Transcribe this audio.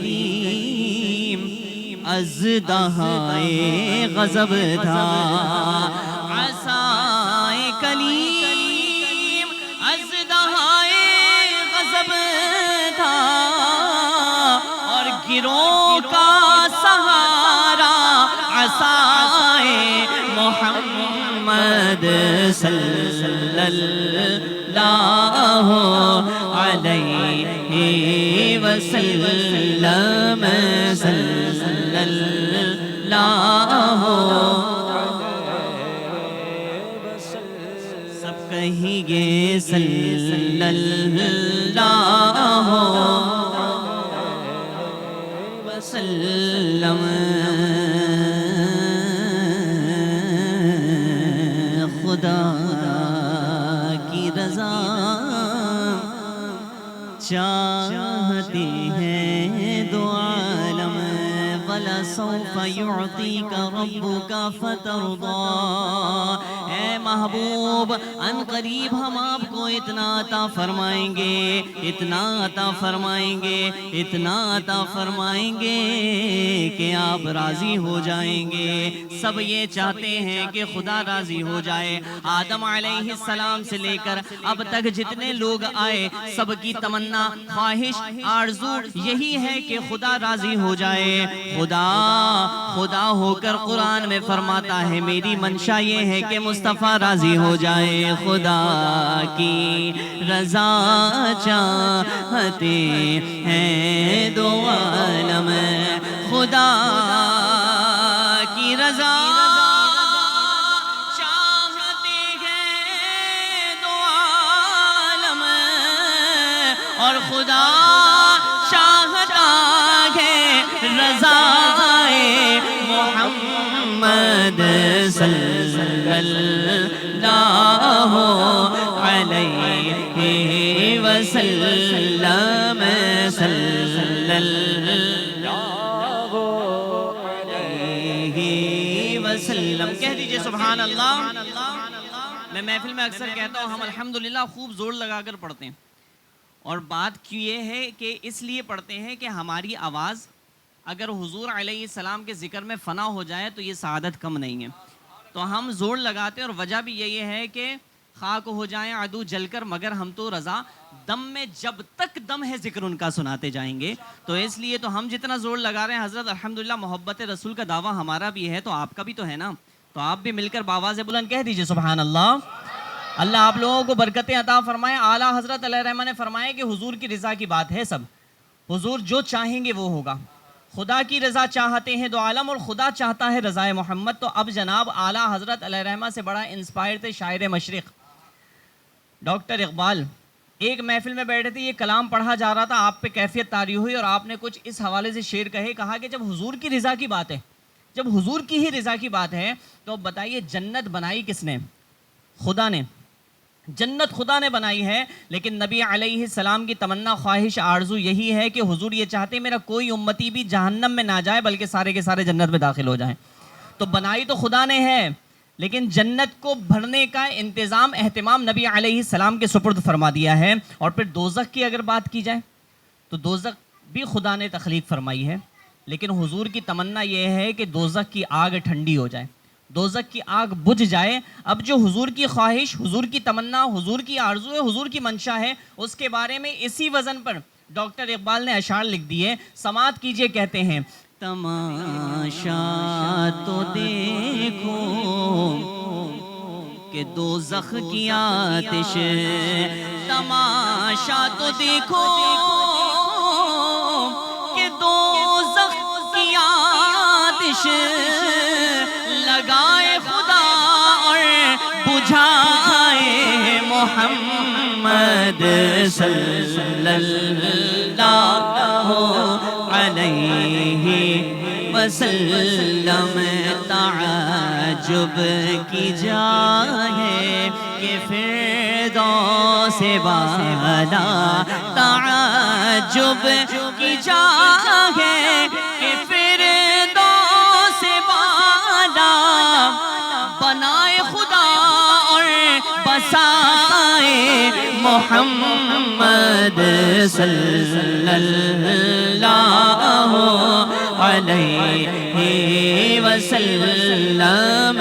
کلیم ازدہائے غضب تھا، عصائے کلیم ازدہائے غضب تھا، اور گروہ کا سہارا عصائے محمد صلی اللہ علیہ وسلم، صلی اللہ سب کہیں گے صلی اللہ وسلم۔ خدا کی رضا چاہتے ہیں دو عالم، وَلَسَوْفَ يُعْطِيكَ رَبُّكَ فَتَرْضَى۔ اے محبوب ان قریب ہم آپ کو اتنا عطا فرمائیں گے، اتنا عطا فرمائیں گے، اتنا عطا فرمائیں گے کہ آپ راضی ہو جائیں گے۔ سب یہ چاہتے ہیں کہ خدا راضی ہو جائے۔ آدم علیہ السلام سے لے کر اب تک جتنے لوگ آئے، سب کی تمنا، خواہش، آرزو یہی ہے کہ خدا راضی ہو جائے۔ خدا ہو کر قرآن میں فرماتا ہے میری منشا یہ ہے کہ مصطفیٰ راضی ہو جائے۔ خدا کی رضا چاہتے ہیں دو عالم، خدا کی رضا چاہتے ہیں دو عالم، اور خدا چاہتا ہے رضائے محمد صلی اللہ علیہ وسلم، صلی اللہ علیہ وسلم۔ کہہ دیجئے سبحان اللہ۔ میں محفل میں اکثر کہتا ہوں ہم الحمدللہ خوب زور لگا کر پڑھتے ہیں، اور بات یہ ہے کہ اس لیے پڑھتے ہیں کہ ہماری آواز اگر حضور علیہ السلام کے ذکر میں فنا ہو جائے تو یہ سعادت کم نہیں ہے، تو ہم زور لگاتے ہیں، اور وجہ بھی یہی ہے کہ خاک ہو جائیں عدو جل کر مگر ہم تو رضا، دم میں جب تک دم ہے ذکر ان کا سناتے جائیں گے۔ تو اس لیے تو ہم جتنا زور لگا رہے ہیں حضرت الحمدللہ محبت رسول کا دعویٰ ہمارا بھی ہے، تو آپ کا بھی تو ہے نا، تو آپ بھی مل کر باواز بلند کہہ دیجئے سبحان اللہ۔ اللہ آپ لوگوں کو برکتیں عطا فرمائے۔ اعلیٰ حضرت علیہ رحمہ نے فرمایا کہ حضور کی رضا کی بات ہے، سب حضور جو چاہیں گے وہ ہوگا۔ خدا کی رضا چاہتے ہیں دو عالم، اور خدا چاہتا ہے رضائے محمد۔ تو اب جناب اعلیٰ حضرت علیہ رحمہ سے بڑا انسپائر تھے شاعر مشرق ڈاکٹر اقبال۔ ایک محفل میں بیٹھے تھے، یہ کلام پڑھا جا رہا تھا، آپ پہ کیفیت طاری ہوئی، اور آپ نے کچھ اس حوالے سے شعر کہا کہ جب حضور کی رضا کی بات ہے، جب حضور کی ہی رضا کی بات ہے، تو بتائیے جنت بنائی کس نے؟ خدا نے۔ جنت خدا نے بنائی ہے، لیکن نبی علیہ السلام کی تمنا، خواہش، آرزو یہی ہے کہ حضور یہ چاہتے میرا کوئی امتی بھی جہنم میں نہ جائے بلکہ سارے کے سارے جنت میں داخل ہو جائیں۔ تو بنائی تو خدا نے ہے، لیکن جنت کو بھرنے کا انتظام، اہتمام نبی علیہ السلام کے سپرد فرما دیا ہے۔ اور پھر دوزخ کی اگر بات کی جائے تو دوزخ بھی خدا نے تخلیق فرمائی ہے، لیکن حضور کی تمنا یہ ہے کہ دوزخ کی آگ ٹھنڈی ہو جائے، دوزخ کی آگ بجھ جائے۔ اب جو حضور کی خواہش، حضور کی تمنا، حضور کی آرزو ہے، حضور کی منشا ہے، اس کے بارے میں اسی وزن پر ڈاکٹر اقبال نے اشعار لکھ دیے، سماعت کیجئے۔ کہتے ہیں تماشا تو دیکھو کہ دوزخ کی آتش، تماشا تو دیکھو کہ دوزخ کی آتش، لگائے خدا اور بجھائے محمد صلی اللہ علیہ وسلم۔ تعجب کی جائے کہ فردوس بالا، تعجب کی جائے کہ فردوس بالا، بنائے خدا اور بسائے محمد صلی اللہ علیہ وسلم